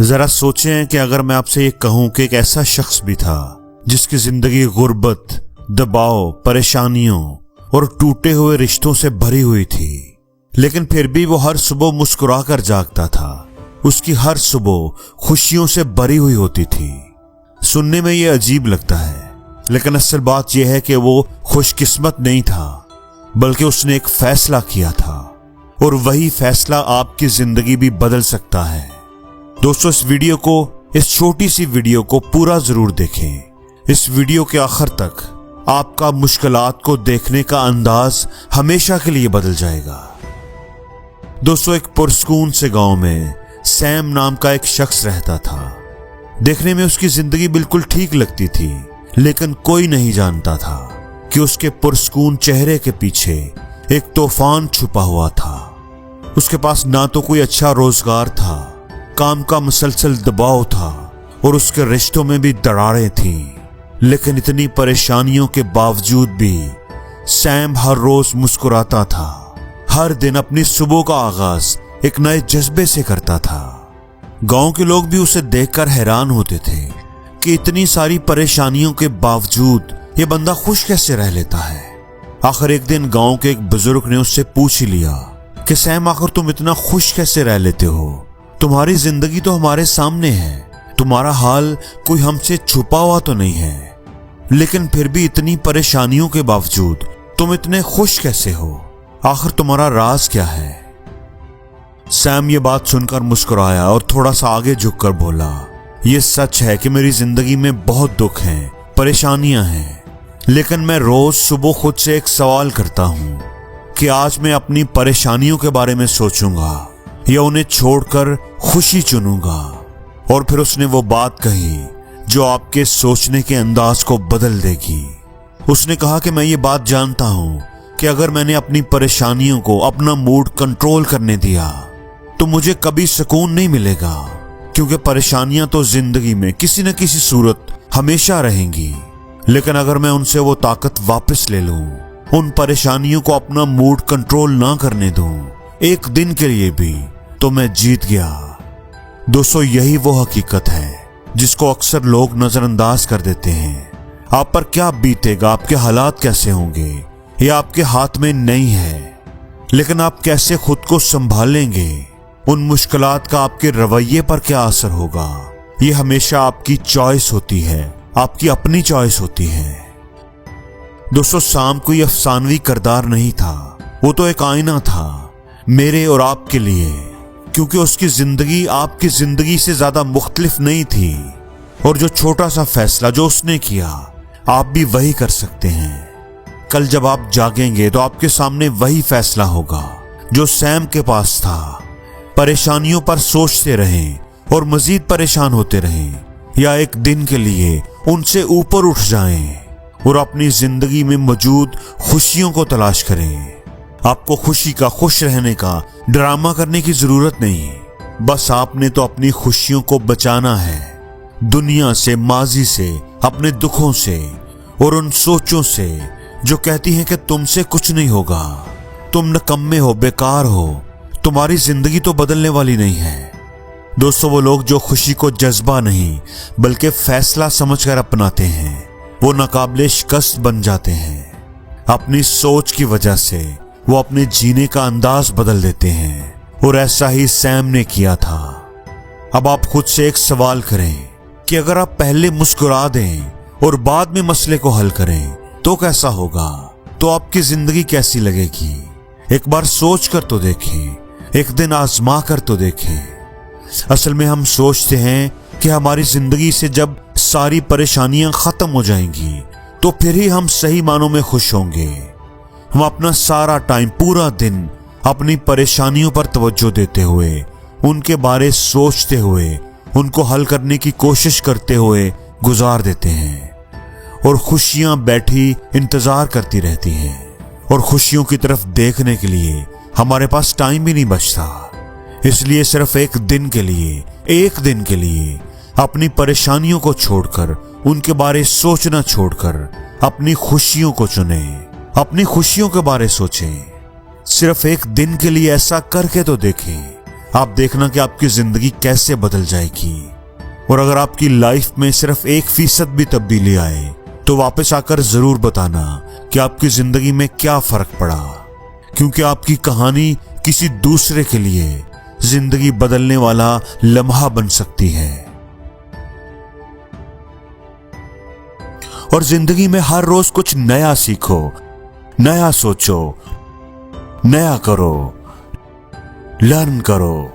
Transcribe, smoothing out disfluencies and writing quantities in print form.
जरा सोचें कि अगर मैं आपसे ये कहूं कि एक ऐसा शख्स भी था जिसकी जिंदगी गुर्बत, दबाव, परेशानियों और टूटे हुए रिश्तों से भरी हुई थी, लेकिन फिर भी वो हर सुबह मुस्कुरा कर जागता था। उसकी हर सुबह खुशियों से भरी हुई होती थी। सुनने में ये अजीब लगता है, लेकिन असल बात यह है कि वो खुशकिस्मत नहीं था, बल्कि उसने एक फैसला किया था, और वही फैसला आपकी जिंदगी भी बदल सकता है। दोस्तों, इस छोटी सी वीडियो को पूरा जरूर देखें। इस वीडियो के आखिर तक आपका मुश्किलात को देखने का अंदाज हमेशा के लिए बदल जाएगा। दोस्तों, एक पुरस्कून से गांव में सैम नाम का एक शख्स रहता था। देखने में उसकी जिंदगी बिल्कुल ठीक लगती थी, लेकिन कोई नहीं जानता था कि उसके पुरस्कून चेहरे के पीछे एक तूफान छुपा हुआ था। उसके पास ना तो कोई अच्छा रोजगार था, काम का मुसलसल दबाव था, और उसके रिश्तों में भी दरारें थीं। लेकिन इतनी परेशानियों के बावजूद भी सैम हर रोज मुस्कुराता था। हर दिन अपनी सुबह का आगाज एक नए जज्बे से करता था। गांव के लोग भी उसे देखकर हैरान होते थे कि इतनी सारी परेशानियों के बावजूद ये बंदा खुश कैसे रह लेता है। आखिर एक दिन गांव के एक बुजुर्ग ने उससे पूछ ही लिया कि सैम, आखिर तुम इतना खुश कैसे रह लेते हो? तुम्हारी जिंदगी तो हमारे सामने है, तुम्हारा हाल कोई हमसे छुपा हुआ तो नहीं है, लेकिन फिर भी इतनी परेशानियों के बावजूद तुम इतने खुश कैसे हो? आखिर तुम्हारा राज क्या है? सैम ये बात सुनकर मुस्कुराया और थोड़ा सा आगे झुककर बोला, ये सच है कि मेरी जिंदगी में बहुत दुख हैं, परेशानियां हैं, लेकिन मैं रोज सुबह खुद से एक सवाल करता हूं कि आज मैं अपनी परेशानियों के बारे में सोचूंगा या उन्हें छोड़कर खुशी चुनूंगा। और फिर उसने वो बात कही जो आपके सोचने के अंदाज को बदल देगी। उसने कहा कि मैं ये बात जानता हूं कि अगर मैंने अपनी परेशानियों को अपना मूड कंट्रोल करने दिया तो मुझे कभी सुकून नहीं मिलेगा, क्योंकि परेशानियां तो जिंदगी में किसी न किसी सूरत हमेशा रहेंगी। लेकिन अगर मैं उनसे वो ताकत वापस ले लूं, उन परेशानियों को अपना मूड कंट्रोल ना करने दूं एक दिन के लिए भी, तो मैं जीत गया। दोस्तों, यही वो हकीकत है जिसको अक्सर लोग नजरअंदाज कर देते हैं। आप पर क्या बीतेगा, आपके हालात कैसे होंगे, ये आपके हाथ में नहीं है, लेकिन आप कैसे खुद को संभालेंगे, उन मुश्किलात का आपके रवैये पर क्या असर होगा, ये हमेशा आपकी चॉइस होती है, आपकी अपनी चॉइस होती है। दोस्तों, शाम कोई अफसानवी किरदार नहीं था, वो तो एक आईना था मेरे और आपके लिए, क्योंकि उसकी जिंदगी आपकी जिंदगी से ज्यादा मुख्तलिफ नहीं थी। और जो छोटा सा फैसला जो उसने किया, आप भी वही कर सकते हैं। कल जब आप जागेंगे तो आपके सामने वही फैसला होगा जो सैम के पास था। परेशानियों पर सोचते रहें और मजीद परेशान होते रहें, या एक दिन के लिए उनसे ऊपर उठ जाएं और अपनी जिंदगी में मौजूद खुशियों को तलाश करें। आपको खुशी का, खुश रहने का ड्रामा करने की जरूरत नहीं, बस आपने तो अपनी खुशियों को बचाना है दुनिया से, माजी से, अपने दुखों से और उन सोचों से जो कहती हैं कि तुमसे कुछ नहीं होगा, तुम निकम्मे हो, बेकार हो, तुम्हारी जिंदगी तो बदलने वाली नहीं है। दोस्तों, वो लोग जो खुशी को जज्बा नहीं बल्कि फैसला समझकर अपनाते हैं, वो नाकाबिले शिकस्त बन जाते हैं। अपनी सोच की वजह से वो अपने जीने का अंदाज बदल देते हैं, और ऐसा ही सैम ने किया था। अब आप खुद से एक सवाल करें कि अगर आप पहले मुस्कुरा दें और बाद में मसले को हल करें तो कैसा होगा, तो आपकी जिंदगी कैसी लगेगी? एक बार सोच कर तो देखें, एक दिन आजमा कर तो देखें। असल में हम सोचते हैं कि हमारी जिंदगी से जब सारी परेशानियां खत्म हो जाएंगी तो फिर ही हम सही मानों में खुश होंगे। हम अपना सारा टाइम, पूरा दिन अपनी परेशानियों पर तवज्जो देते हुए, उनके बारे सोचते हुए, उनको हल करने की कोशिश करते हुए गुजार देते हैं, और खुशियां बैठी इंतजार करती रहती हैं, और खुशियों की तरफ देखने के लिए हमारे पास टाइम भी नहीं बचता। इसलिए सिर्फ एक दिन के लिए अपनी परेशानियों को छोड़कर, उनके बारे सोचना छोड़कर अपनी खुशियों को चुनें, अपनी खुशियों के बारे सोचें। सिर्फ एक दिन के लिए ऐसा करके तो देखें। आप देखना कि आपकी जिंदगी कैसे बदल जाएगी। और अगर आपकी लाइफ में सिर्फ 1% भी तब्दीली आए तो वापस आकर जरूर बताना कि आपकी जिंदगी में क्या फर्क पड़ा, क्योंकि आपकी कहानी किसी दूसरे के लिए जिंदगी बदलने वाला लम्हा बन सकती है। और जिंदगी में हर रोज कुछ नया सीखो, नया सोचो, नया करो, लर्न करो।